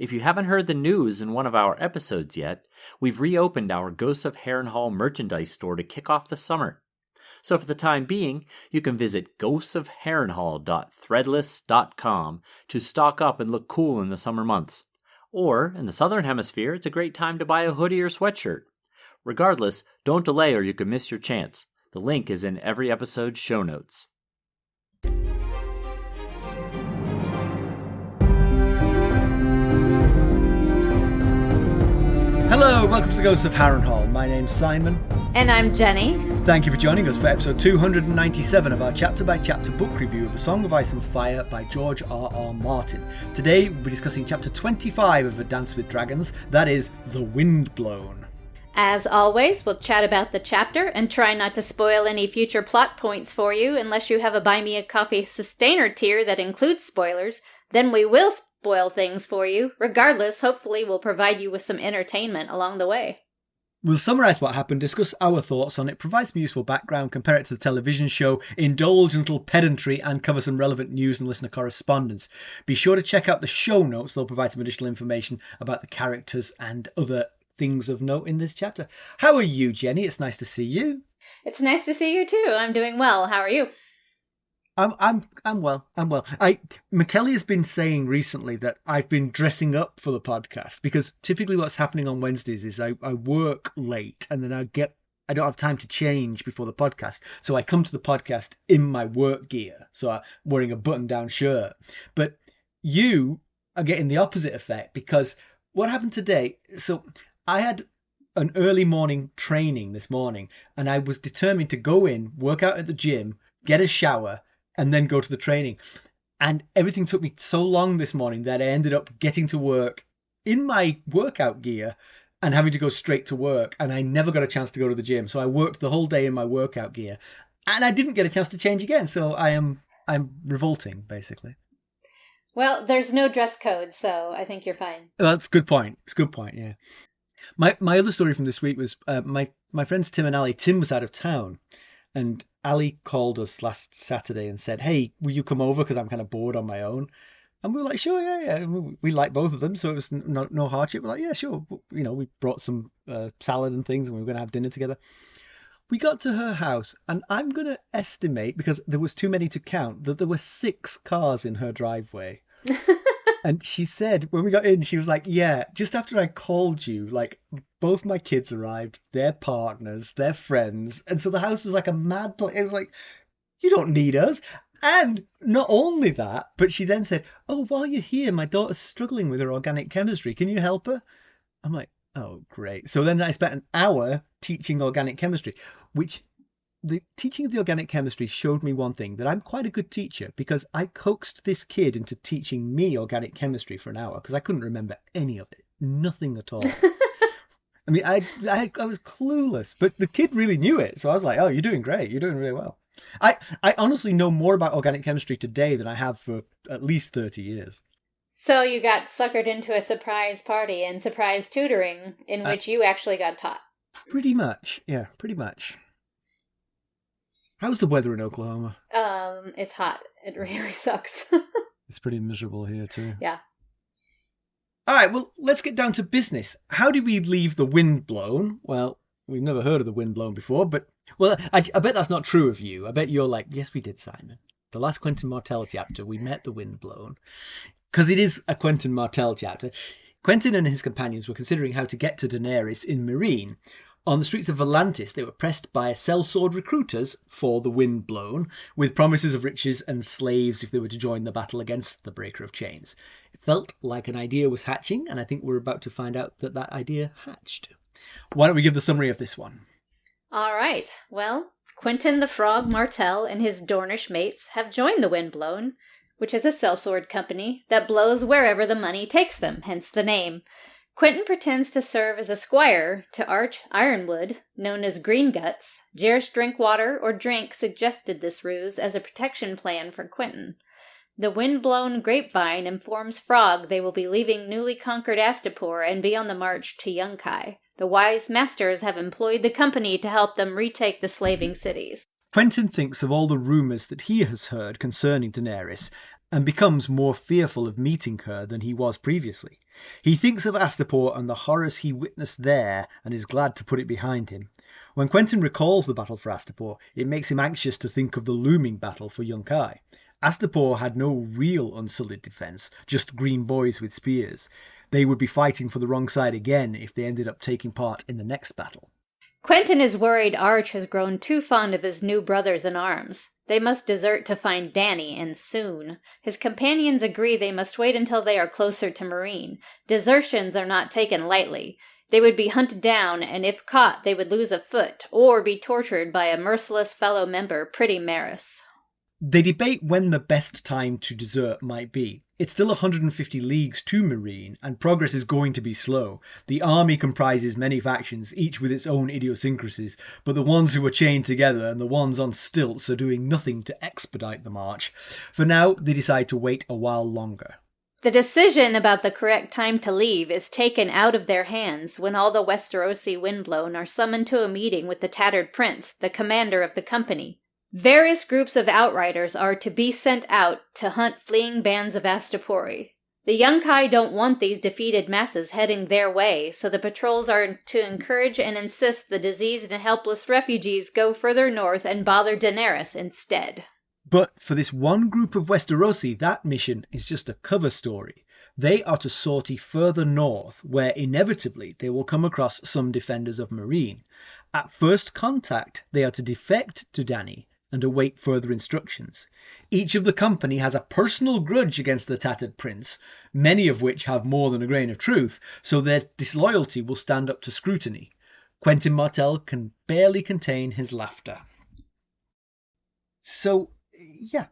If you haven't heard the news in one of our episodes yet, we've reopened our Ghosts of Harrenhal merchandise store to kick off the summer. So for the time being, you can visit ghostsofharrenhal.threadless.com to stock up and look cool in the summer months. Or, in the southern hemisphere, it's a great time to buy a hoodie or sweatshirt. Regardless, don't delay or you could miss your chance. The link is in every episode's show notes. Hello, welcome to the Ghosts of Harrenhal. My name's Simon. And I'm Jenny. Thank you for joining us for episode 297 of our chapter-by-chapter book review of The Song of Ice and Fire by George R.R. Martin. Today we'll be discussing chapter 25 of A Dance with Dragons, that is, The Windblown. As always, we'll chat about the chapter and try not to spoil any future plot points for you unless you have a Buy Me a Coffee Sustainer tier that includes spoilers. Then we will spoil things for you. Regardless, hopefully we'll provide you with some entertainment along the way. We'll summarise what happened, discuss our thoughts on it, provide some useful background, compare it to the television show, indulge in little pedantry, and cover some relevant news and listener correspondence. Be sure to check out the show notes. They'll provide some additional information about the characters and other things of note in this chapter. How are you, Jenny? It's nice to see you. It's nice to see you too. I'm doing well. How are you? I'm well. Mackelly has been saying recently that I've been dressing up for the podcast because typically what's happening on Wednesdays is I work late and then I don't have time to change before the podcast. So I come to the podcast in my work gear. So I'm wearing a button-down shirt. But you are getting the opposite effect because what happened today? So I had an early morning training this morning and I was determined to go in, work out at the gym, get a shower, and then go to the training. And everything took me so long this morning that I ended up getting to work in my workout gear and having to go straight to work. And I never got a chance to go to the gym. So I worked the whole day in my workout gear and I didn't get a chance to change again. So I'm revolting, basically. Well, there's no dress code, so I think you're fine. Well, that's a good point. It's a good point, yeah. My other story from this week was my friends Tim and Ali. Tim was out of town. And Ali called us last Saturday and said, "Hey, will you come over? Because I'm kind of bored on my own." And we were like, "Sure, yeah." And we like both of them, so it was no hardship. We're like, "Yeah, sure." You know, we brought some salad and things, and we were going to have dinner together. We got to her house, and I'm going to estimate, because there was too many to count, that there were 6 cars in her driveway. And she said, when we got in, she was like, "Yeah, just after I called you, like, both my kids arrived, their partners, their friends." And so the house was like a mad place. It was like, you don't need us. And not only that, but she then said, "Oh, while you're here, my daughter's struggling with her organic chemistry. Can you help her?" I'm like, oh, great. So then I spent an hour teaching organic chemistry, which the teaching of the organic chemistry showed me one thing, that I'm quite a good teacher, because I coaxed this kid into teaching me organic chemistry for an hour because I couldn't remember any of it. Nothing at all. I mean, I was clueless, but the kid really knew it. So I was like, "Oh, you're doing great. You're doing really well." I honestly know more about organic chemistry today than I have for at least 30 years. So you got suckered into a surprise party and surprise tutoring in which you actually got taught. Pretty much. Yeah, pretty much. How's the weather in Oklahoma? It's hot. It really sucks. It's pretty miserable here too. Yeah. All right, well, let's get down to business. How did we leave the Windblown? Well, we've never heard of the Windblown before, but, well, I bet that's not true of you. I bet you're like, "Yes, we did, Simon. The last Quentyn Martell chapter, we met the Windblown." Because it is a Quentyn Martell chapter. Quentyn and his companions were considering how to get to Daenerys in Meereen. On the streets of Volantis, they were pressed by sellsword recruiters for the Windblown, with promises of riches and slaves if they were to join the battle against the Breaker of Chains. It felt like an idea was hatching, and I think we're about to find out that that idea hatched. Why don't we give the summary of this one? All right. Well, Quentyn the Frog Martell and his Dornish mates have joined the Windblown, which is a sellsword company that blows wherever the money takes them, hence the name. Quentyn pretends to serve as a squire to Arch Ironwood, known as Greenguts. Jair's Drinkwater or Drink suggested this ruse as a protection plan for Quentyn. The wind-blown grapevine informs Frog they will be leaving newly conquered Astapor and be on the march to Yunkai. The wise masters have employed the company to help them retake the slaving cities. Quentyn thinks of all the rumours that he has heard concerning Daenerys, and becomes more fearful of meeting her than he was previously. He thinks of Astapor and the horrors he witnessed there and is glad to put it behind him. When Quentyn recalls the battle for Astapor, it makes him anxious to think of the looming battle for Yunkai. Astapor had no real unsullied defence, just green boys with spears. They would be fighting for the wrong side again if they ended up taking part in the next battle. Quentyn is worried Arch has grown too fond of his new brothers in arms. They must desert to find Dany, and soon. His companions agree they must wait until they are closer to Meereen. Desertions are not taken lightly. They would be hunted down, and if caught, they would lose a foot, or be tortured by a merciless fellow member, Pretty Maris. They debate when the best time to desert might be. It's still 150 leagues to Meereen, and progress is going to be slow. The army comprises many factions, each with its own idiosyncrasies, but the ones who are chained together and the ones on stilts are doing nothing to expedite the march. For now, they decide to wait a while longer. The decision about the correct time to leave is taken out of their hands when all the Westerosi Windblown are summoned to a meeting with the Tattered Prince, the commander of the company. Various groups of outriders are to be sent out to hunt fleeing bands of Astapori. The Yunkai don't want these defeated masses heading their way, so the patrols are to encourage and insist the diseased and helpless refugees go further north and bother Daenerys instead. But for this one group of Westerosi, that mission is just a cover story. They are to sortie further north, where inevitably they will come across some defenders of Meereen. At first contact, they are to defect to Dany and await further instructions. Each of the company has a personal grudge against the Tattered Prince, many of which have more than a grain of truth, so their disloyalty will stand up to scrutiny. Quentyn Martell can barely contain his laughter. So, yeah,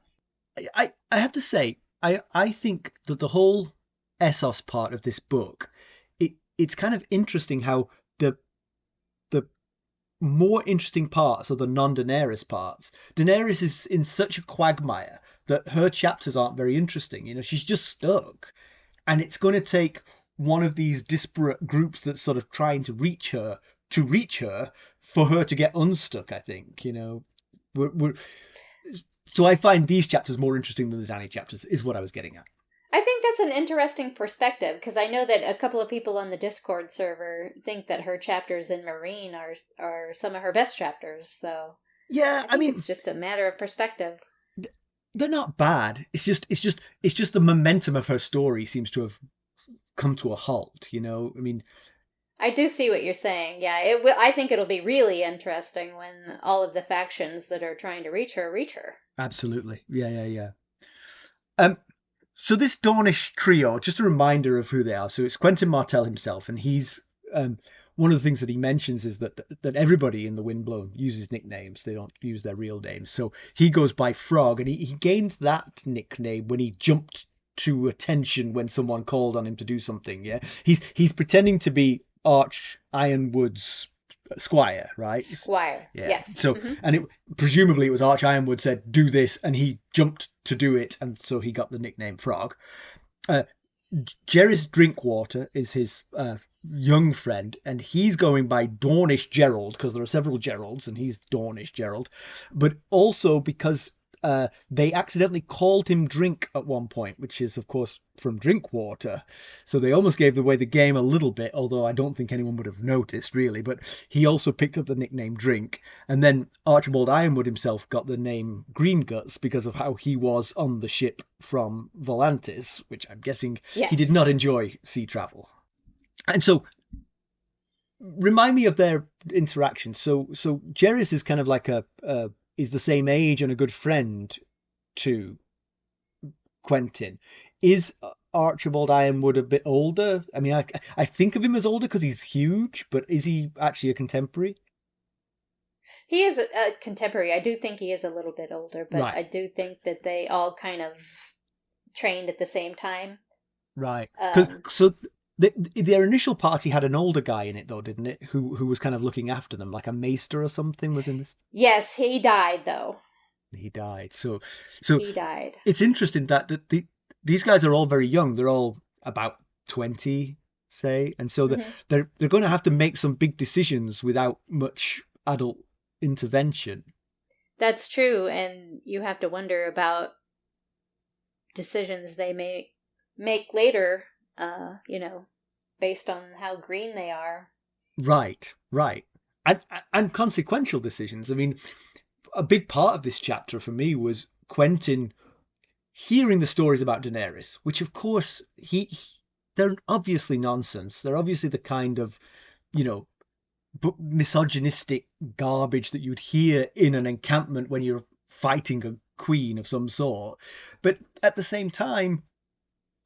I have to say, I think that the whole Essos part of this book, it's kind of interesting how the more interesting parts are the non-Daenerys parts. Daenerys is in such a quagmire that her chapters aren't very interesting. You know, she's just stuck. And it's going to take one of these disparate groups that's sort of trying to reach her for her to get unstuck, I think. You know, so I find these chapters more interesting than the Dany chapters, is what I was getting at. I think that's an interesting perspective, because I know that a couple of people on the Discord server think that her chapters in Meereen are some of her best chapters, so... Yeah, I mean... it's just a matter of perspective. They're not bad. It's just the momentum of her story seems to have come to a halt, you know? I mean... I do see what you're saying, yeah. I think it'll be really interesting when all of the factions that are trying to reach her. Absolutely. Yeah. So this Dornish trio, just a reminder of who they are. So it's Quentyn Martell himself, and he's one of the things that he mentions is that everybody in the Windblown uses nicknames. They don't use their real names. So he goes by Frog, and he gained that nickname when he jumped to attention when someone called on him to do something. Yeah, he's pretending to be Arch Ironwood's squire, right? Squire, yeah. Yes. So, and presumably it was Arch Ironwood said, do this, and he jumped to do it, and so he got the nickname Frog. Jerris Drinkwater is his young friend, and he's going by Dornish Gerald, because there are several Geralds, and he's Dornish Gerald, but also because they accidentally called him Drink at one point, which is, of course, from Drinkwater. So they almost gave away the game a little bit, although I don't think anyone would have noticed, really. But he also picked up the nickname Drink. And then Archibald Ironwood himself got the name Green Guts because of how he was on the ship from Volantis, which I'm guessing he did not enjoy sea travel. And so, remind me of their interaction. So Jerris is kind of like is the same age and a good friend to Quentyn. Is Archibald Ironwood a bit older? I mean, I think of him as older because he's huge, but is he actually a contemporary? He is a contemporary. I do think he is a little bit older, but right. I do think that they all kind of trained at the same time. Right. So their initial party had an older guy in it, though, didn't it? Who was kind of looking after them, like a maester or something was in this? Yes, he died, though. He died. So he died. It's interesting that these guys are all very young. They're all about 20, say, and so they're going to have to make some big decisions without much adult intervention. That's true, and you have to wonder about decisions they may make later, based on how green they are. Right. And consequential decisions. I mean, a big part of this chapter for me was Quentyn hearing the stories about Daenerys, which of course they're obviously nonsense. They're obviously the kind of, misogynistic garbage that you'd hear in an encampment when you're fighting a queen of some sort. But at the same time,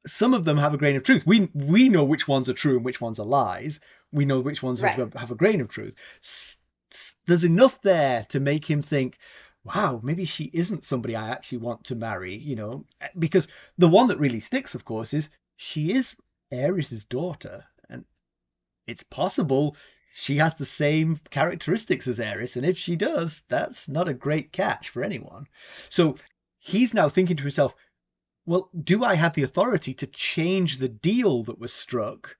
some of them have a grain of truth. We know which ones are true and which ones are lies. We know which ones have a grain of truth. There's enough there to make him think, wow, maybe she isn't somebody I actually want to marry, because the one that really sticks, of course, is she is Aerys's daughter, and it's possible she has the same characteristics as Aerys, and if she does, that's not a great catch for anyone. So he's now thinking to himself, well, do I have the authority to change the deal that was struck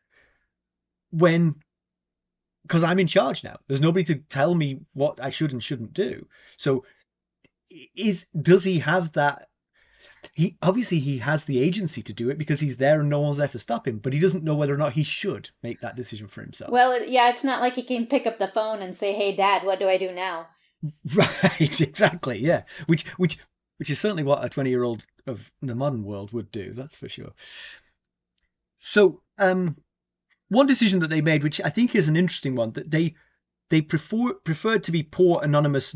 because I'm in charge now? There's nobody to tell me what I should and shouldn't do. So does he have that? He has the agency to do it because he's there and no one's there to stop him, but he doesn't know whether or not he should make that decision for himself. Well, yeah, it's not like he can pick up the phone and say, hey, Dad, what do I do now? Right, exactly, yeah. Which is certainly what a 20-year-old of the modern world would do, that's for sure. So, one decision that they made, which I think is an interesting one, that they preferred to be poor anonymous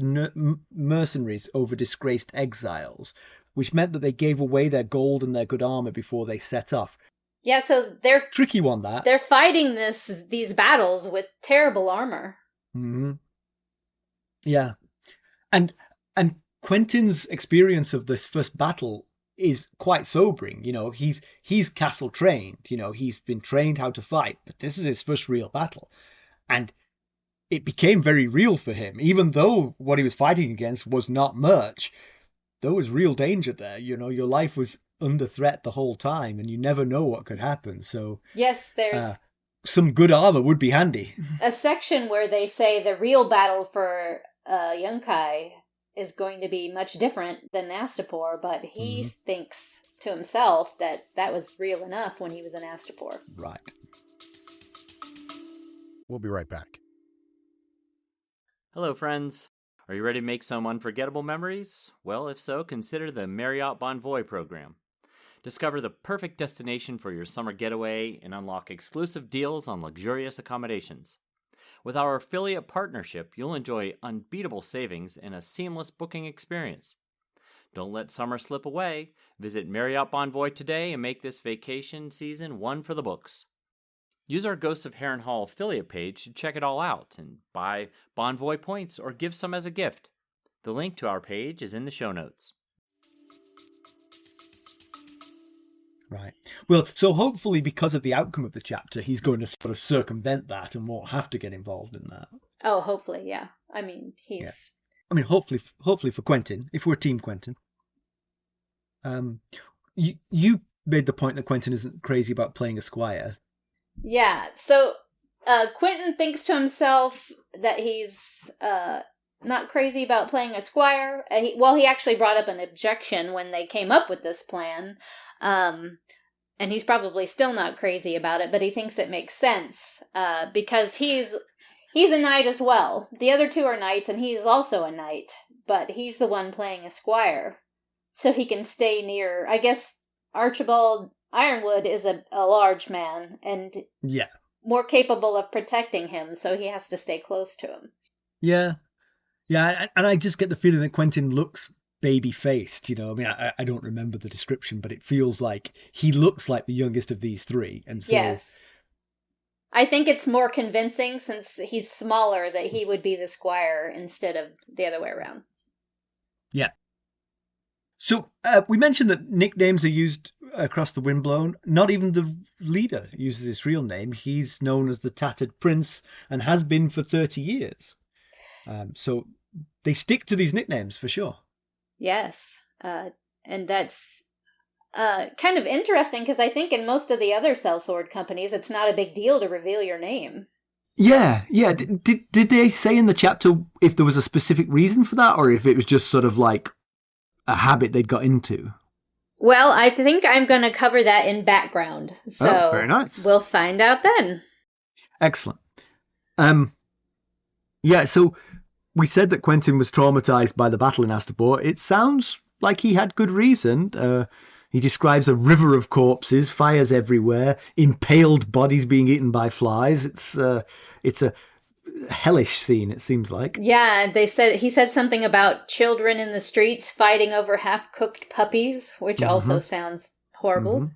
mercenaries over disgraced exiles, which meant that they gave away their gold and their good armor before they set off. Yeah, so they're tricky one, that. They're fighting these battles with terrible armor. Mm-hmm. Yeah. And Quentyn's experience of this first battle is quite sobering. He's castle trained, he's been trained how to fight, but this is his first real battle. And it became very real for him, even though what he was fighting against was not much. There was real danger there. Your life was under threat the whole time, and you never know what could happen. So yes, there's some good armor would be handy. A section where they say the real battle for Yunkai is going to be much different than Astapor, but he thinks to himself that was real enough when he was in Astapor. Right. We'll be right back. Hello, friends. Are you ready to make some unforgettable memories? Well, if so, consider the Marriott Bonvoy program. Discover the perfect destination for your summer getaway and unlock exclusive deals on luxurious accommodations. With our affiliate partnership, you'll enjoy unbeatable savings and a seamless booking experience. Don't let summer slip away. Visit Marriott Bonvoy today and make this vacation season one for the books. Use our Ghosts of Harrenhal affiliate page to check it all out and buy Bonvoy points or give some as a gift. The link to our page is in the show notes. Right. Well, so hopefully because of the outcome of the chapter, he's going to sort of circumvent that and won't have to get involved in that. Oh, hopefully, yeah. I mean, he's... Yeah. I mean, hopefully for Quentyn, if we're Team Quentyn. You made the point that Quentyn isn't crazy about playing a squire. Yeah, so Quentyn thinks to himself that he's not crazy about playing a squire. He actually brought up an objection when they came up with this plan, and he's probably still not crazy about it, but he thinks it makes sense because he's a knight as well. The other two are knights, and he's also a knight, but he's the one playing a squire, so he can stay near. I guess Archibald Ironwood is a large man and more capable of protecting him, so he has to stay close to him. Yeah, and I just get the feeling that Quentyn looks baby-faced, I mean, I don't remember the description, but it feels like he looks like the youngest of these three, and so... Yes. I think it's more convincing, since he's smaller, that he would be the squire instead of the other way around. Yeah. So we mentioned that nicknames are used across the Windblown. Not even the leader uses his real name. He's known as the Tattered Prince and has been for 30 years. So they stick to these nicknames for sure. Yes. And that's kind of interesting because I think in most of the other sellsword companies, it's not a big deal to reveal your name. Yeah. Did they say in the chapter if there was a specific reason for that, or if it was just sort of like a habit they'd got into? Well, I think I'm going to cover that in background. So very nice. We'll find out then. Excellent. Yeah, so we said that Quentyn was traumatized by the battle in Astapor. It sounds like he had good reason. He describes a river of corpses, fires everywhere, impaled bodies being eaten by flies. It's a hellish scene, it seems like. Yeah, he said something about children in the streets fighting over half-cooked puppies, which also sounds horrible.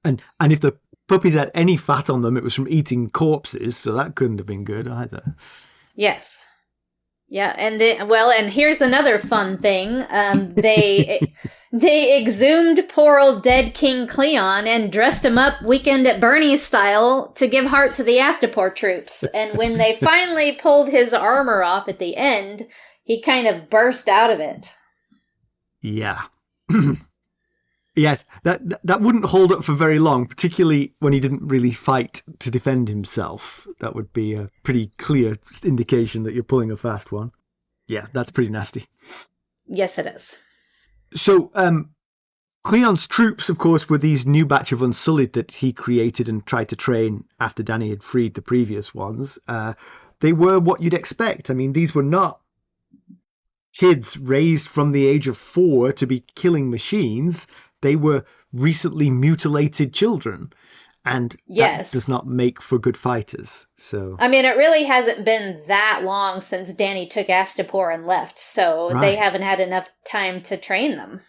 And if the puppies had any fat on them, it was from eating corpses, so that couldn't have been good either. Yes. Yeah, and here's another fun thing. They exhumed poor old dead King Cleon and dressed him up Weekend at Bernie's style to give heart to the Astapor troops. And when they finally pulled his armor off at the end, he kind of burst out of it. Yeah. Yes, that wouldn't hold up for very long, particularly when he didn't really fight to defend himself. That would be a pretty clear indication that you're pulling a fast one. Yeah, that's pretty nasty. Yes, it is. So, Cleon's troops, of course, were these new batch of Unsullied that he created and tried to train after Dany had freed the previous ones. They were what you'd expect. I mean, these were not kids raised from the age of 4 to be killing machines. They were recently mutilated children, and that does not make for good fighters. So, I mean, it really hasn't been that long since Dany took Astapor and left, so They haven't had enough time to train them.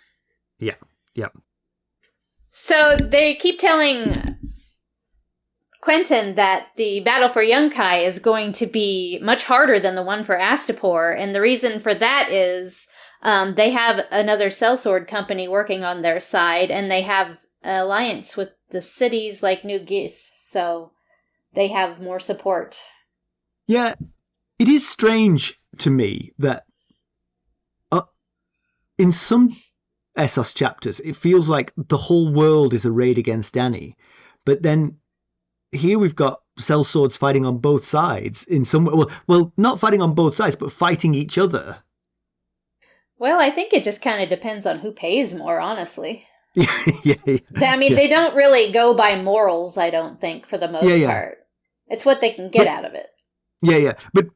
Yeah. So they keep telling Quentyn that the battle for Yunkai is going to be much harder than the one for Astapor, and the reason for that is they have another sellsword company working on their side, and they have an alliance with the cities like New Gis, so they have more support. Yeah, it is strange to me that in some Essos chapters, it feels like the whole world is arrayed against Dany, but then here we've got sellswords fighting on both sides in some way. Well, not fighting on both sides, but fighting each other. Well, I think it just kind of depends on who pays more, honestly. Yeah. I mean, they don't really go by morals, I don't think, for the most part. It's what they can get out of it. Yeah. But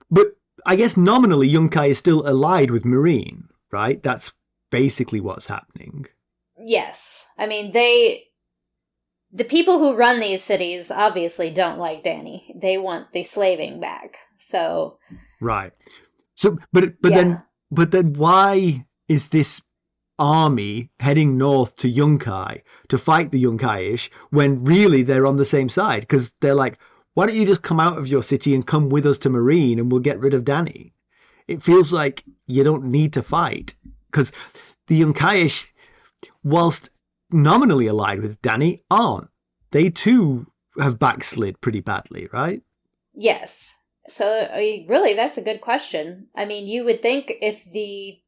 I guess nominally Yunkai is still allied with Meereen, right? That's basically what's happening. Yes. I mean, the people who run these cities obviously don't like Dany. They want the slaving back. So. Right. So, but then why is this army heading north to Yunkai to fight the Yunkaiish when really they're on the same side? Because they're like, why don't you just come out of your city and come with us to Meereen and we'll get rid of Dany? It feels like you don't need to fight because the Yunkaiish, whilst nominally allied with Dany, aren't. They too have backslid pretty badly, right? Yes. So, really, that's a good question. I mean, you would think if the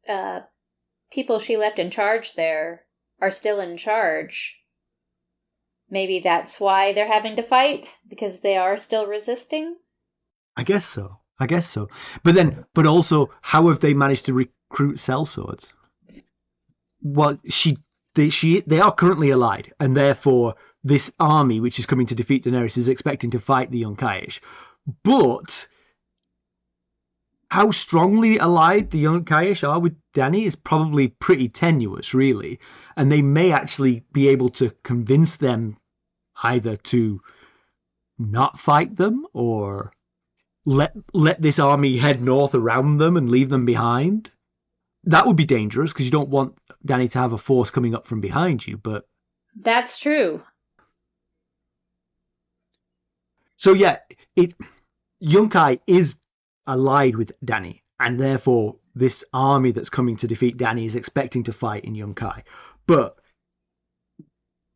people she left in charge there are still in charge, maybe that's why they're having to fight, because they are still resisting? I guess so. But also, how have they managed to recruit sellswords? Well, they are currently allied, and therefore this army, which is coming to defeat Daenerys, is expecting to fight the Yunkaiish. But how strongly allied the Yunkaiish are with Dany is probably pretty tenuous, really. And they may actually be able to convince them either to not fight them or let this army head north around them and leave them behind. That would be dangerous because you don't want Dany to have a force coming up from behind you, but... That's true. So yeah, Yunkai is allied with Dany, and therefore this army that's coming to defeat Dany is expecting to fight in Yunkai. But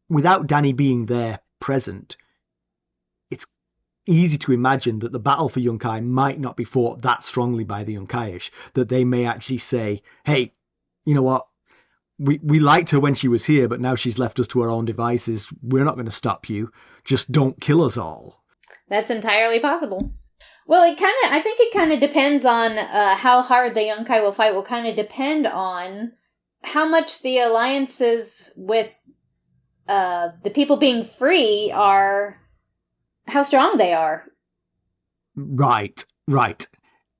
without Dany being there present, it's easy to imagine that the battle for Yunkai might not be fought that strongly by the Yunkaiish, that they may actually say, hey, you know what, we liked her when she was here, but now she's left us to our own devices. We're not going to stop you. Just don't kill us all. That's entirely possible. Well, I think it kind of depends on how hard the Yunkai will fight will kind of depend on how much the alliances with the people being free are, how strong they are. Right.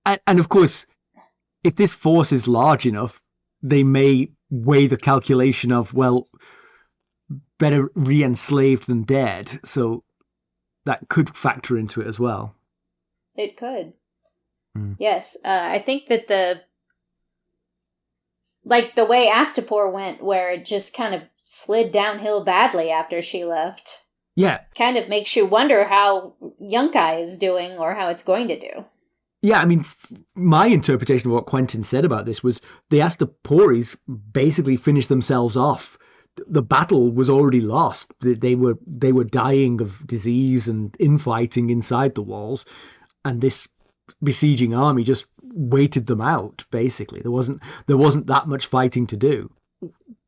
And of course, if this force is large enough, they may weigh the calculation of, well, better re-enslaved than dead. So that could factor into it as well. It could. Yes. I think that the way Astapor went, where it just kind of slid downhill badly after she left. Yeah. Kind of makes you wonder how Yunkai is doing or how it's going to do. Yeah, I mean, my interpretation of what Quentyn said about this was the Astaporis basically finished themselves off. The battle was already lost. They were dying of disease and infighting inside the walls, and this besieging army just waited them out. Basically, there wasn't that much fighting to do.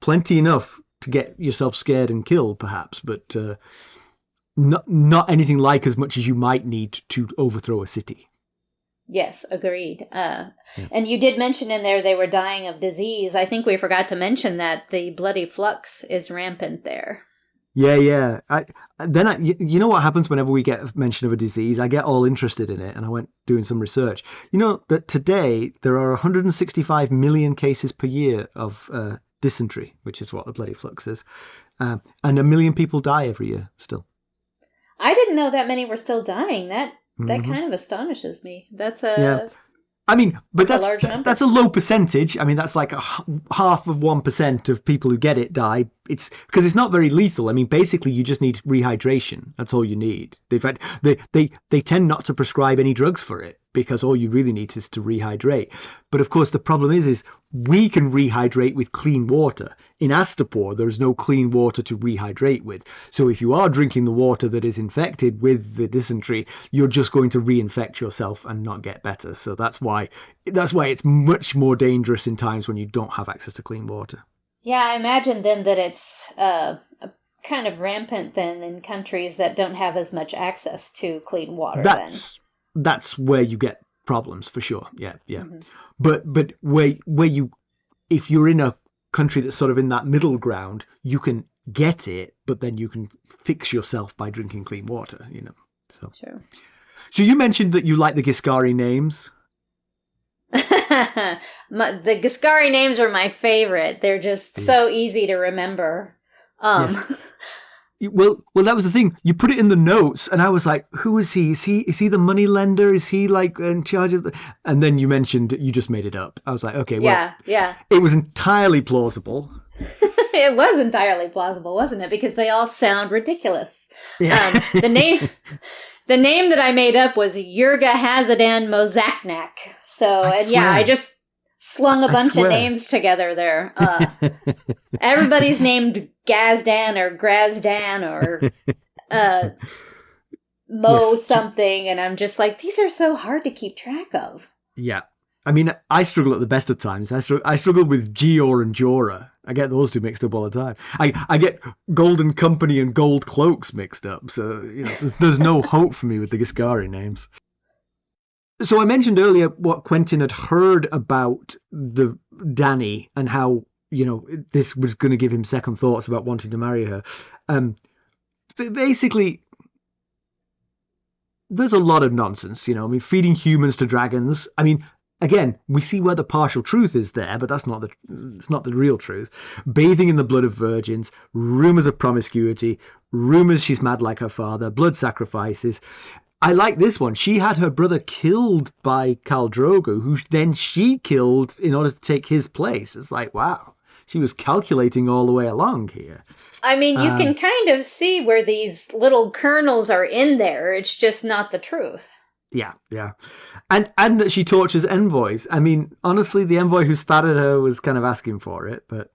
Plenty enough to get yourself scared and killed, perhaps, but not anything like as much as you might need to overthrow a city. Yes, agreed. And you did mention in there they were dying of disease. I think we forgot to mention that the bloody flux is rampant there. Yeah. You know what happens whenever we get mention of a disease? I get all interested in it, and I went doing some research. You know that today there are 165 million cases per year of dysentery, which is what the bloody flux is, and 1 million people die every year still. I didn't know that many were still dying. That kind of astonishes me. That's yeah. I mean, but that's a large number. That's a low percentage. I mean, that's like half of 1% of people who get it die. It's because it's not very lethal. I mean, basically, you just need rehydration. That's all you need. In fact, they tend not to prescribe any drugs for it because all you really need is to rehydrate. But of course, the problem is we can rehydrate with clean water. In Astapor, there's no clean water to rehydrate with. So if you are drinking the water that is infected with the dysentery, you're just going to reinfect yourself and not get better. So that's why it's much more dangerous in times when you don't have access to clean water. Yeah, I imagine then that it's kind of rampant then in countries that don't have as much access to clean water. That's where you get problems for sure. Yeah. Mm-hmm. But where you, if you're in a country that's sort of in that middle ground, you can get it, but then you can fix yourself by drinking clean water. You know. So. True. So you mentioned that you like the Giscari names. The Giscari names are my favorite. They're just so easy to remember. Yes. Well, that was the thing. You put it in the notes, and I was like, "Who is he? Is he the money lender? Is he like in charge of the?" And then you mentioned you just made it up. I was like, "Okay, well, yeah. It was entirely plausible." It was entirely plausible, wasn't it? Because they all sound ridiculous. Yeah. The name that I made up was Yurga Hazadan Mozaknak. So, I just slung a bunch of names together there. Everybody's named Gazdan or Grazdan or Mo something, and I'm just like, these are so hard to keep track of. Yeah. I mean, I struggle at the best of times. I struggle with Gior and Jorah. I get those two mixed up all the time. I get Golden Company and Gold Cloaks mixed up. So, there's no hope for me with the Giscari names. So I mentioned earlier what Quentyn had heard about the Dany and how, this was going to give him second thoughts about wanting to marry her. Basically, there's a lot of nonsense, feeding humans to dragons. I mean, again, we see where the partial truth is there, but it's not the real truth. Bathing in the blood of virgins, rumors of promiscuity, rumors she's mad like her father, blood sacrifices. I like this one. She had her brother killed by Khal Drogo, who then she killed in order to take his place. It's like, wow, she was calculating all the way along here. I mean, you can kind of see where these little kernels are in there. It's just not the truth. Yeah. And that she tortures envoys. I mean, honestly, the envoy who spat at her was kind of asking for it, but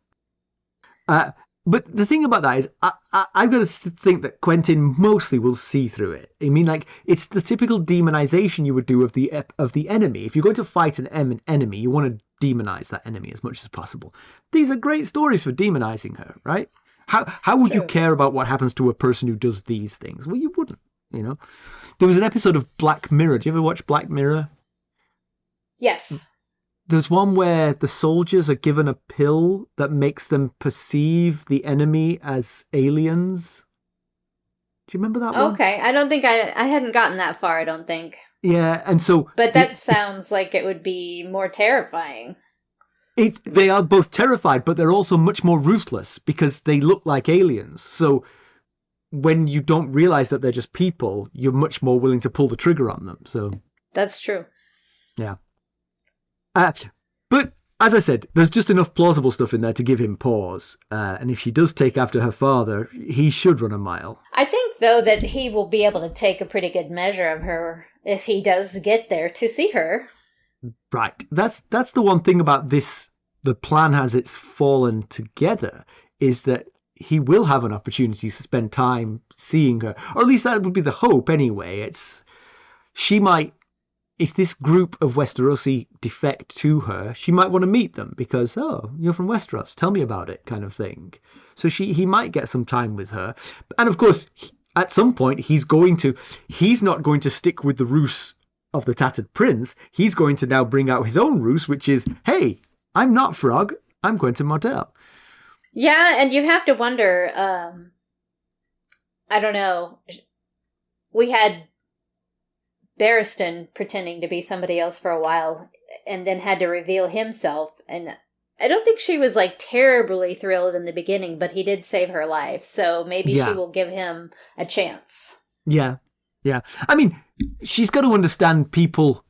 the thing about that is, I've got to think that Quentyn mostly will see through it. I mean, like, it's the typical demonization you would do of the enemy. If you're going to fight an enemy, you want to demonize that enemy as much as possible. These are great stories for demonizing her, right? How would you care about what happens to a person who does these things? Well, you wouldn't, There was an episode of Black Mirror. Do you ever watch Black Mirror? Yes. there's one where the soldiers are given a pill that makes them perceive the enemy as aliens. Do you remember that one? Okay, I don't think I hadn't gotten that far, I don't think. Yeah, and so... But that sounds like it would be more terrifying. They are both terrified, but they're also much more ruthless because they look like aliens. So when you don't realize that they're just people, you're much more willing to pull the trigger on them. So that's true. Yeah. But as I said, there's just enough plausible stuff in there to give him pause. And if she does take after her father, he should run a mile. I think, though, that he will be able to take a pretty good measure of her if he does get there to see her. Right. That's the one thing about this. The plan as it's fallen together is that he will have an opportunity to spend time seeing her. Or at least that would be the hope anyway. She might... If this group of Westerosi defect to her, she might want to meet them because, oh, you're from Westeros, tell me about it, kind of thing. So he might get some time with her. And of course, at some point, he's not going to stick with the ruse of the Tattered Prince. He's going to now bring out his own ruse, which is, hey, I'm not Frog, I'm Quentyn Martell. Yeah, and you have to wonder, I don't know, we had Barristan pretending to be somebody else for a while and then had to reveal himself, and I don't think she was terribly thrilled in the beginning, but he did save her life, so maybe she will give him a chance. Yeah. I mean, she's got to understand people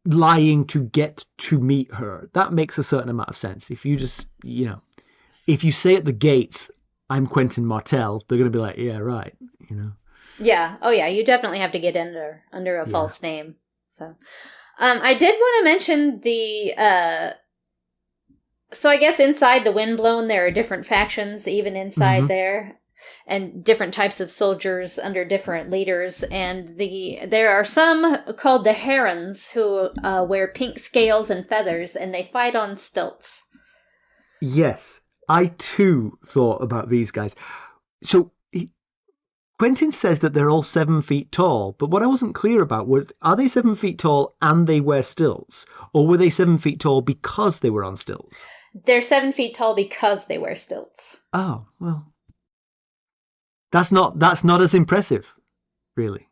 lying to get to meet her. That makes a certain amount of sense. If you just, if you say at the gates, I'm Quentyn Martell, they're going to be like, yeah, right, Yeah. Oh, yeah. You definitely have to get under a false name. So, I did want to mention the. So I guess inside the Windblown, there are different factions, even inside there, and different types of soldiers under different leaders. And there are some called the Herons who wear pink scales and feathers, and they fight on stilts. Yes, I too thought about these guys. So. Quentyn says that they're all 7 feet tall, but what I wasn't clear about was, are they 7 feet tall and they wear stilts? Or were they 7 feet tall because they were on stilts? They're 7 feet tall because they wear stilts. Oh, well. That's not as impressive, really.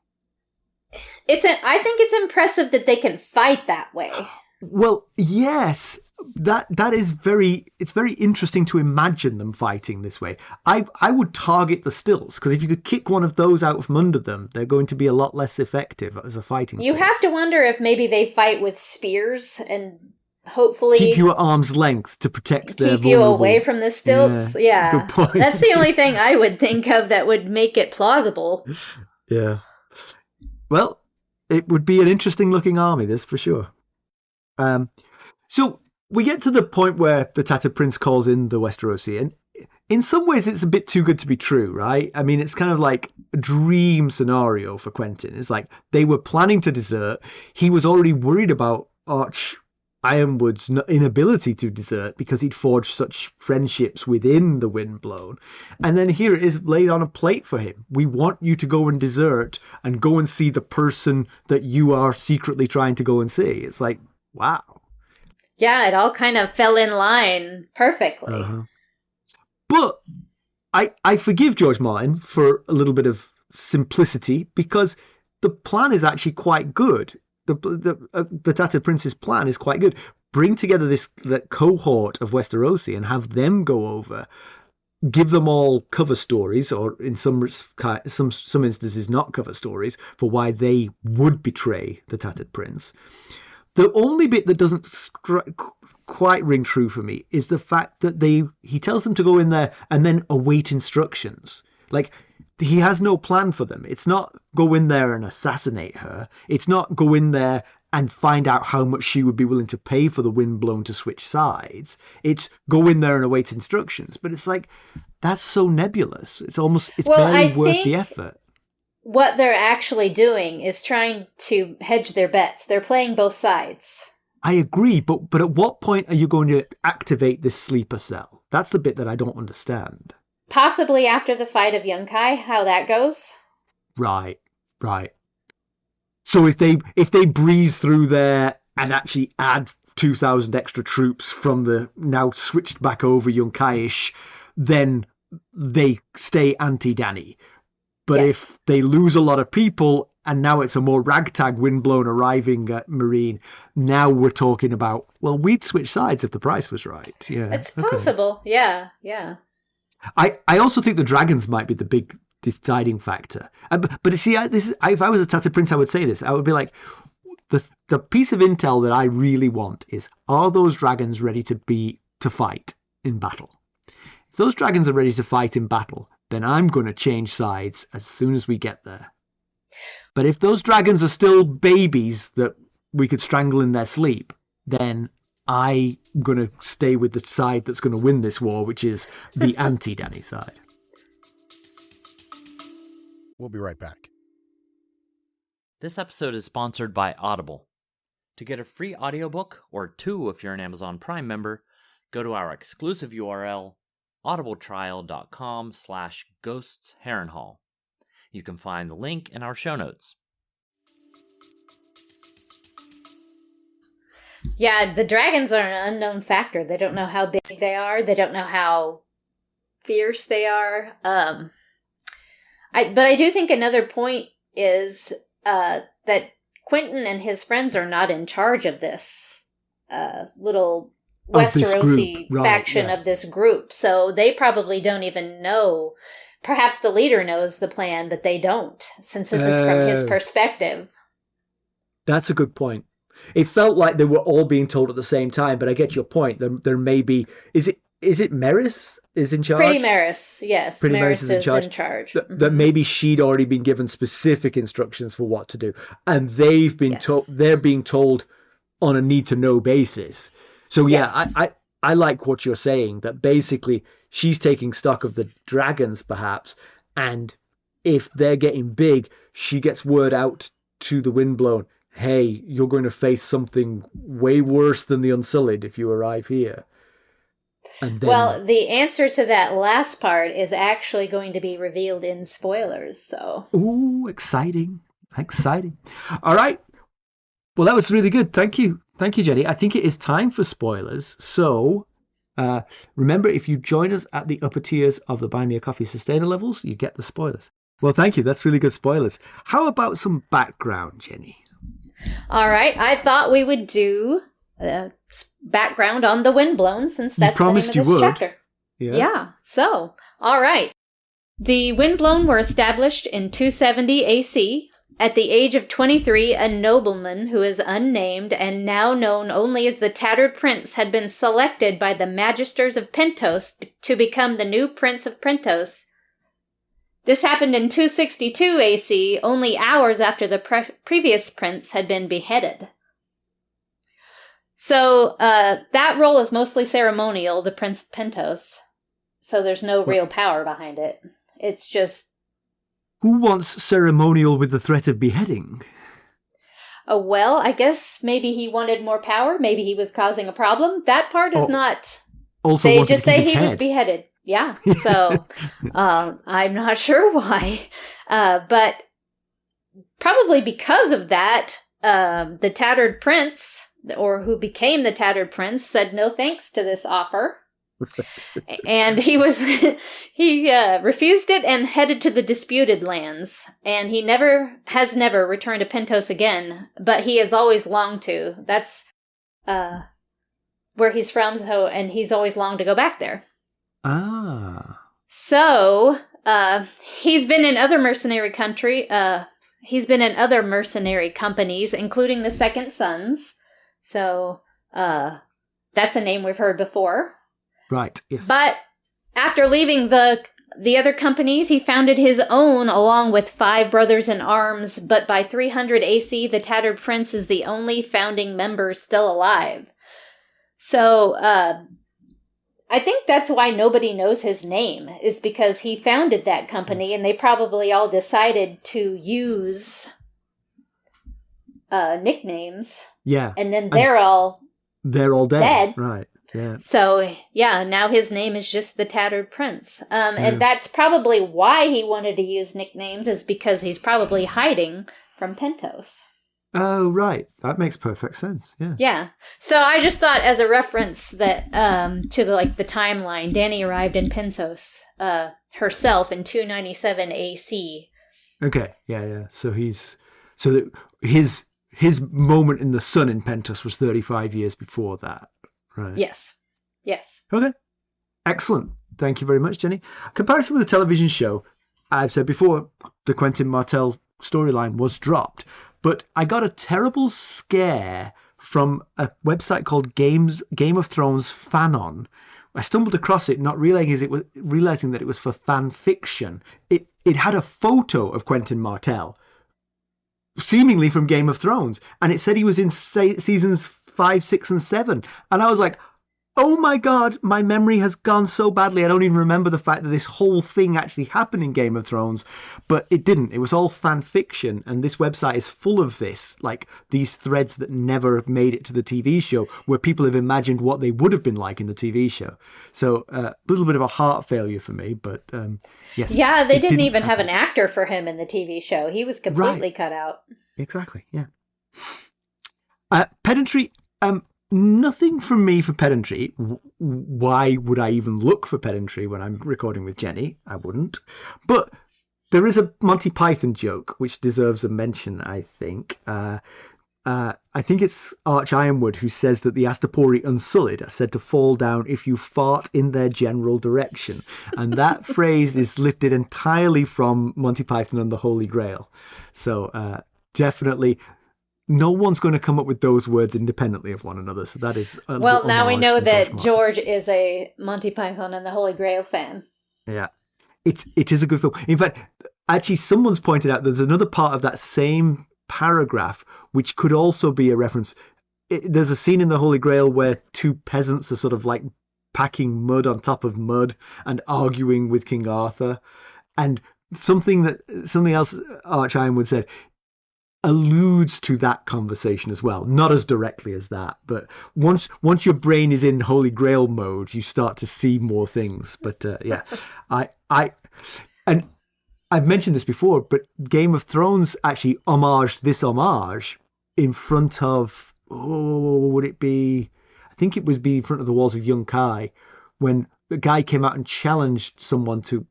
I think it's impressive that they can fight that way. Well, yes. That is very interesting to imagine them fighting this way. I would target the stilts, because if you could kick one of those out from under them, they're going to be a lot less effective as a fighting You force. have to wonder if maybe they fight with spears and hopefully keep you at arm's length to protect their keep you away from the stilts. Yeah. Good point. That's the only thing I would think of that would make it plausible. Yeah. Well, it would be an interesting looking army, this for sure. So we get to the point where the Tattered Prince calls in the Westerosi, and in some ways it's a bit too good to be true, right? I mean, it's kind of like a dream scenario for Quentyn. It's like they were planning to desert. He was already worried about Arch Ironwood's inability to desert because he'd forged such friendships within the Windblown. And then here it is laid on a plate for him. We want you to go and desert and go and see the person that you are secretly trying to go and see. It's like, wow. Yeah, it all kind of fell in line perfectly. Uh-huh. But I forgive George Martin for a little bit of simplicity because the plan is actually quite good. The Tattered Prince's plan is quite good. Bring together that cohort of Westerosi and have them go over. Give them all cover stories, or in some instances not cover stories, for why they would betray the Tattered Prince. The only bit that doesn't quite ring true for me is the fact that he tells them to go in there and then await instructions. Like, he has no plan for them. It's not go in there and assassinate her. It's not go in there and find out how much she would be willing to pay for the Windblown to switch sides. It's go in there and await instructions. But it's like, that's so nebulous. It's barely worth the effort. What they're actually doing is trying to hedge their bets. They're playing both sides. I agree, but at what point are you going to activate this sleeper cell? That's the bit that I don't understand. Possibly after the fight of Yunkai, how that goes. Right. So if they breeze through there and actually add 2,000 extra troops from the now switched back over Yunkai-ish, then they stay anti-Dany. But Yes. if they lose a lot of people and now it's a more ragtag Windblown arriving at Meereen, now we're talking about, well, we'd switch sides if the price was right. Yeah, It's possible. Yeah, yeah. I also think the dragons might be the big deciding factor. But see, if I was a Tattered Prince, I would say this. I would be like, the piece of intel that I really want is, are those dragons ready to fight in battle? If those dragons are ready to fight in battle, then I'm going to change sides as soon as we get there. But if those dragons are still babies that we could strangle in their sleep, then I'm going to stay with the side that's going to win this war, which is the anti-Dany side. We'll be right back. This episode is sponsored by Audible. To get a free audiobook, or 2 if you're an Amazon Prime member, go to our exclusive URL, audibletrial.com/ghostsharrenhal. You can find the link in our show notes. Yeah, the dragons are an unknown factor. They don't know how big they are. They don't know how fierce they are. But I do think another point is that Quentyn and his friends are not in charge of this little Westerosi faction of this group. So they probably don't even know. Perhaps the leader knows the plan, but they don't, since this is from his perspective. That's a good point. It felt like they were all being told at the same time, but I get your point. There may be... Is it Merys is in charge? Pretty Merys, yes. Pretty Merys is in charge. That maybe she'd already been given specific instructions for what to do, and they've been told. They're being told on a need-to-know basis. So yeah, I like what you're saying. That basically she's taking stock of the dragons, perhaps, and if they're getting big, she gets word out to the Windblown. Hey, you're going to face something way worse than the Unsullied if you arrive here. And then... Well, the answer to that last part is actually going to be revealed in spoilers, so... Ooh, exciting. All right. Well, that was really good. Thank you, Jenny. I think it is time for spoilers. So, remember, if you join us at the upper tiers of the Buy Me a Coffee Sustainer levels, you get the spoilers. Well, thank you. That's really good spoilers. How about some background, Jenny? All right. I thought we would do... background on the Windblown, since that's the name of this chapter. Yeah. So, all right. The Windblown were established in 270 AC. At the age of 23, a nobleman who is unnamed and now known only as the Tattered Prince had been selected by the Magisters of Pentos to become the new Prince of Pentos. This happened in 262 AC, only hours after the previous prince had been beheaded. So, that role is mostly ceremonial, the Prince of Pentos. So there's no real power behind it. It's just... Who wants ceremonial with the threat of beheading? Well, I guess maybe he wanted more power. Maybe he was causing a problem. That part is not... Also, they just say he was beheaded. Yeah, so I'm not sure why. But probably because of that, the Tattered Prince... or who became the Tattered Prince, said no thanks to this offer. And he refused it and headed to the Disputed Lands. And he has never returned to Pentos again, but he has always longed to. That's where he's from, and he's always longed to go back there. Ah. So, he's been in other mercenary companies, including the Second Sons. So, that's a name we've heard before. Right, yes. But after leaving the other companies, he founded his own along with 5 brothers in arms, but by 300 AC, the Tattered Prince is the only founding member still alive. So, I think that's why nobody knows his name, is because he founded that company, and they probably all decided to use nicknames. Yeah. And then they're all dead. Right. Yeah. So, yeah, now his name is just the Tattered Prince. And that's probably why he wanted to use nicknames, is because he's probably hiding from Pentos. Oh, right. That makes perfect sense. Yeah. Yeah. So I just thought, as a reference, that to the timeline, Dany arrived in Pentos herself in 297 AC. Okay. Yeah. So his moment in the sun in Pentos was 35 years before that. Right. Yes. Okay. Excellent. Thank you very much, Jenny. Comparison with the television show, I've said before, the Quentyn Martell storyline was dropped, but I got a terrible scare from a website called Game of Thrones Fanon. I stumbled across it, not realizing that it was for fan fiction. It had a photo of Quentyn Martell, seemingly from Game of Thrones, and it said he was in seasons 5, 6, and 7, and I was like, oh my God, my memory has gone so badly. I don't even remember the fact that this whole thing actually happened in Game of Thrones, but it didn't. It was all fan fiction. And this website is full of this, like these threads that never made it to the TV show, where people have imagined what they would have been like in the TV show. So a little bit of a heart failure for me, but yes. Yeah, they didn't even have an actor for him in the TV show. He was completely cut out. Exactly, yeah. Pedantry, nothing from me for pedantry. Why would I even look for pedantry when I'm recording with Jenny? I wouldn't. But there is a Monty Python joke which deserves a mention, I think. I think it's Arch Ironwood who says that the Astapori Unsullied are said to fall down if you fart in their general direction. And that phrase is lifted entirely from Monty Python and the Holy Grail. So definitely... no one's going to come up with those words independently of one another. So that is well. Now we know that George is a Monty Python and the Holy Grail fan. Yeah, it is a good film. In fact, actually, someone's pointed out there's another part of that same paragraph which could also be a reference. There's a scene in the Holy Grail where two peasants are sort of like packing mud on top of mud and arguing with King Arthur, and something else Arch Ironwood said alludes to that conversation as well, not as directly as that, but once your brain is in Holy Grail mode, you start to see more things. But yeah, and I've mentioned this before, but Game of Thrones actually homaged this homage in front of, would it be? I think it would be in front of the walls of Yunkai, when the guy came out and challenged someone to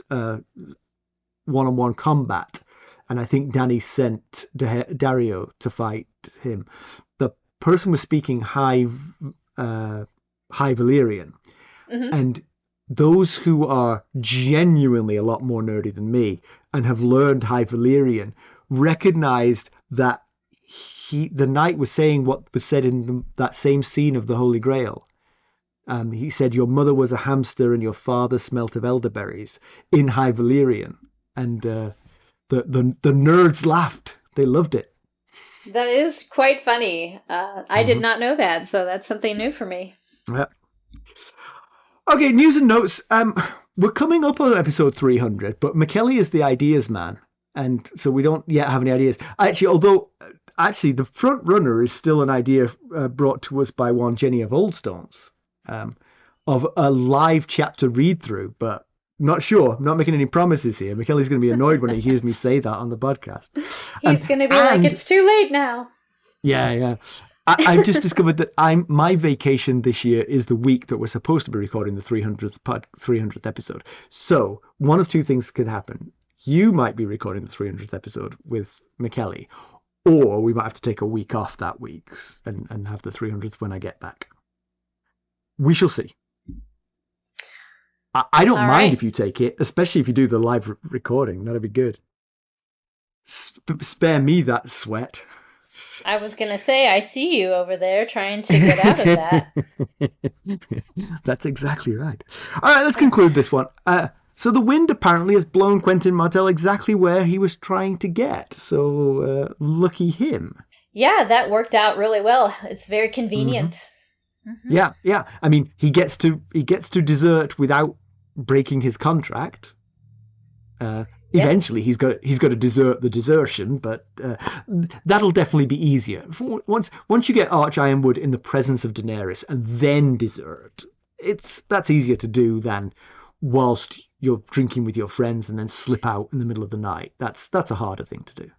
one-on-one combat. And I think Dany sent Dario to fight him. The person was speaking High Valyrian. Mm-hmm. And those who are genuinely a lot more nerdy than me and have learned High Valyrian recognized that the knight was saying what was said in that same scene of the Holy Grail. He said, your mother was a hamster and your father smelt of elderberries in High Valyrian. And the nerds laughed. They loved it. That is quite funny. I did not know that, so that's something new for me. Yeah. Okay, news and notes. We're coming up on episode 300, but Mackelly is the ideas man, and so we don't yet have any ideas. Although the front runner is still an idea brought to us by one Jenny of Oldstones, of a live chapter read through, but not sure. I'm not making any promises here. Mackelly's going to be annoyed when he hears me say that on the podcast. He's going to be like, it's too late now. Yeah. I've just discovered that my vacation this year is the week that we're supposed to be recording the 300th episode. So one of two things could happen. You might be recording the 300th episode with Mackelly, or we might have to take a week off that week and have the 300th when I get back. We shall see. I don't mind if you take it, especially if you do the live recording. That'd be good. Spare me that sweat. I was going to say, I see you over there trying to get out of that. That's exactly right. All right, let's conclude this one. So the wind apparently has blown Quentyn Martell exactly where he was trying to get. So lucky him. Yeah, that worked out really well. It's very convenient. Mm-hmm. Mm-hmm. Yeah. I mean, he gets to desert without breaking his contract. Eventually, he's got to desert the desertion, but that'll definitely be easier. Once you get Arch Ironwood in the presence of Daenerys and then desert, that's easier to do than whilst you're drinking with your friends and then slip out in the middle of the night. That's a harder thing to do.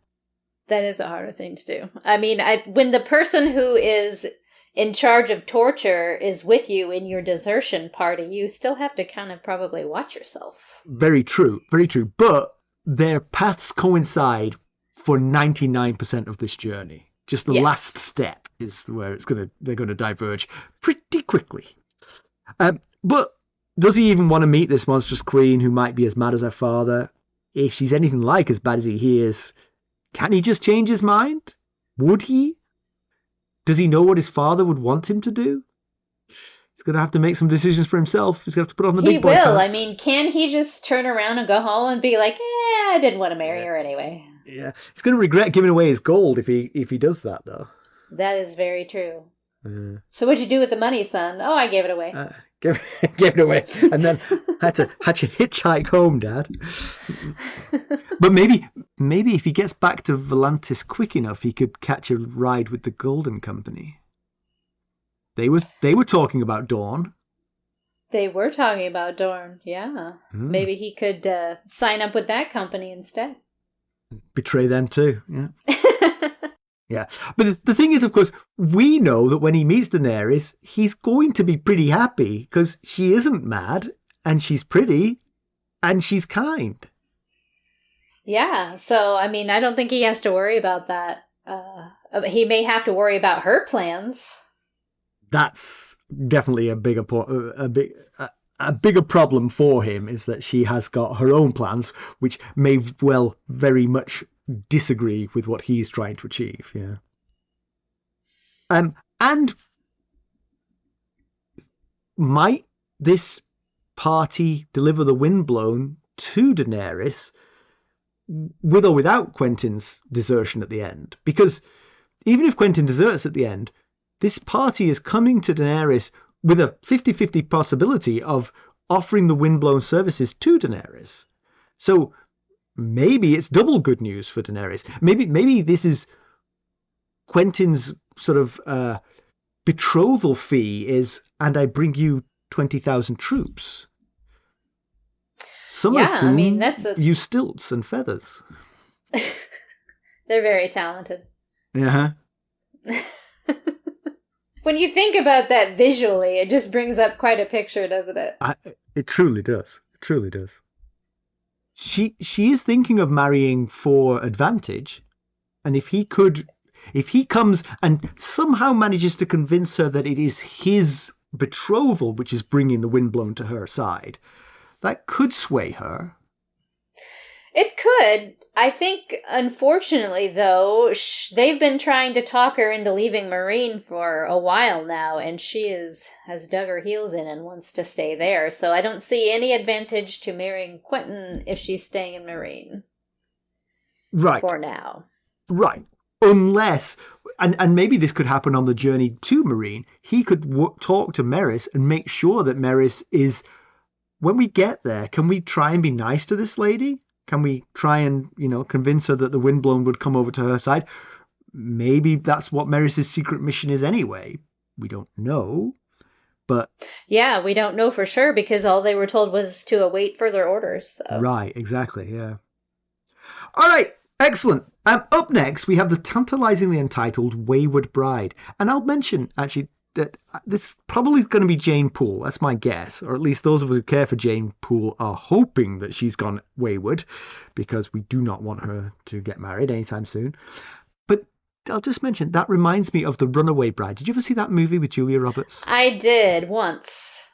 That is a harder thing to do. I mean, when the person who is in charge of torture is with you in your desertion party, you still have to kind of probably watch yourself. Very true, very true. But their paths coincide for 99% of this journey. Just the last step is where they're going to diverge pretty quickly. But does he even want to meet this monstrous queen who might be as mad as her father? If she's anything like as bad as he hears, can he just change his mind? Would he? Does he know what his father would want him to do? He's going to have to make some decisions for himself. He's going to have to put on the big boy pants. He will. I mean, can he just turn around and go home and be like, I didn't want to marry her anyway? Yeah, he's going to regret giving away his gold if he does that, though. That is very true. So what'd you do with the money, son? Oh, I gave it away. Gave it away, and then had to hitchhike home, Dad. But maybe if he gets back to Volantis quick enough, he could catch a ride with the Golden Company. They were talking about Dawn. They were talking about Dawn, yeah. Maybe he could sign up with that company instead. Betray them too, yeah. Yeah, but the thing is, of course, we know that when he meets Daenerys, he's going to be pretty happy because she isn't mad, and she's pretty, and she's kind. Yeah, so, I mean, I don't think he has to worry about that. He may have to worry about her plans. That's definitely a bigger problem for him, is that she has got her own plans, which may well very much disagree with what he's trying to achieve. Yeah. And might this party deliver the Windblown to Daenerys with or without Quentyn's desertion at the end? Because even if Quentyn deserts at the end, this party is coming to Daenerys with a 50-50 possibility of offering the Windblown services to Daenerys. So maybe it's double good news for Daenerys. Maybe this is Quentyn's sort of betrothal fee is, and I bring you 20,000 troops. Some of whom I mean, use stilts and feathers. They're very talented. Yeah. When you think about that visually, it just brings up quite a picture, doesn't it? It truly does. It truly does. She is thinking of marrying for advantage, and if he comes and somehow manages to convince her that it is his betrothal which is bringing the Windblown to her side, that could sway her. It could. I think, unfortunately, though, they've been trying to talk her into leaving Meereen for a while now, and she has dug her heels in and wants to stay there. So I don't see any advantage to marrying Quentyn if she's staying in Meereen. Right. For now. Right. Unless, and maybe this could happen on the journey to Meereen, he could talk to Merys and make sure that Merys is, when we get there, can we try and be nice to this lady? Can we try and, convince her that the Windblown would come over to her side? Maybe that's what Merys' secret mission is anyway. We don't know, but... Yeah, we don't know for sure because all they were told was to await further orders. So. Right, exactly, yeah. All right, excellent. Up next, we have the tantalizingly entitled Wayward Bride. And I'll mention, actually, that this probably is going to be Jane Poole. That's my guess. Or at least those of us who care for Jane Poole are hoping that she's gone wayward, because we do not want her to get married anytime soon. But I'll just mention, that reminds me of The Runaway Bride. Did you ever see that movie with Julia Roberts? I did once.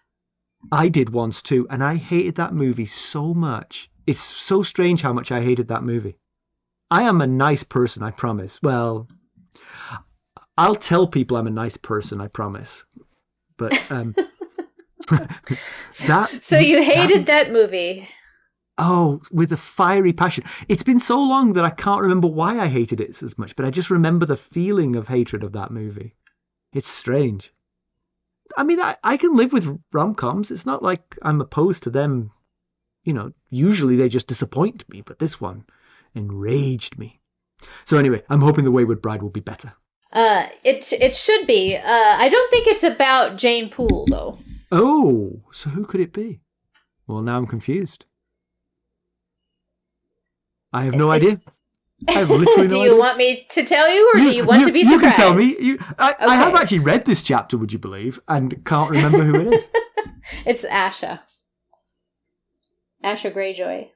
I did once too, and I hated that movie so much. It's so strange how much I hated that movie. I am a nice person, I promise. Well, I'll tell people I'm a nice person, I promise. But So you hated that movie? Oh, with a fiery passion. It's been so long that I can't remember why I hated it as much, but I just remember the feeling of hatred of that movie. It's strange. I mean, I can live with rom-coms. It's not like I'm opposed to them. Usually they just disappoint me, but this one enraged me. So anyway, I'm hoping The Wayward Bride will be better. It should be. I don't think it's about Jane Poole, though. Oh, so who could it be? Well, now I'm confused. I have no idea. I have literally no Do idea. you want me to tell you, or do you want to be surprised? You can tell me. I have Okay. actually read this chapter, would you believe, and can't remember who it is. It's Asha. Asha Greyjoy.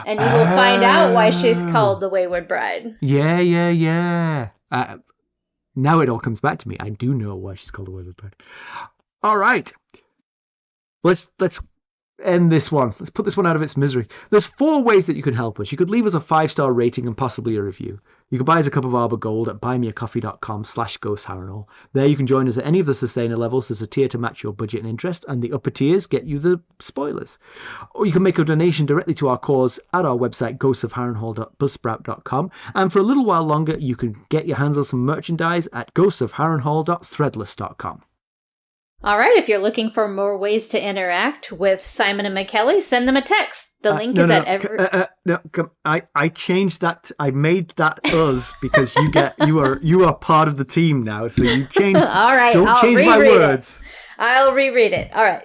And you will find out why she's called the Wayward Bride. Yeah. Now it all comes back to me. I do know why she's called the Wayward Bride. All right. Let's end this one. Let's put this one out of its misery. There's 4 ways that you can help us. You could leave us a 5-star rating and possibly a review. You can buy us a cup of Arbor Gold at buymeacoffee.com/ghostharrenhal. There you can join us at any of the sustainer levels. There's a tier to match your budget and interest, and the upper tiers get you the spoilers. Or you can make a donation directly to our cause at our website, ghostsofharrenhal.buzzsprout.com. And for a little while longer, you can get your hands on some merchandise at ghostsofharrenhal.threadless.com. All right, if you're looking for more ways to interact with Simon and Mackelly, send them a text. The link is at every... I changed that. I made that us because you are part of the team now. So you changed. All right, Don't change my words. I'll reread it. All right.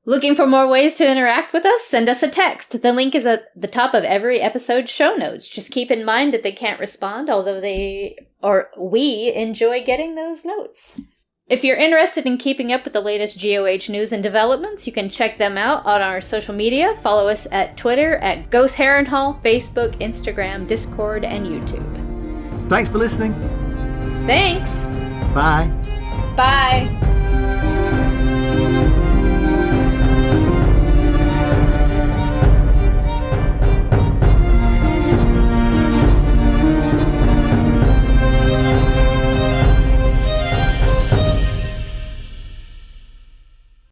Looking for more ways to interact with us? Send us a text. The link is at the top of every episode's show notes. Just keep in mind that they can't respond, although we enjoy getting those notes. If you're interested in keeping up with the latest GOH news and developments, you can check them out on our social media. Follow us at Twitter at Ghost Harrenhal, Facebook, Instagram, Discord, and YouTube. Thanks for listening. Thanks. Bye. Bye.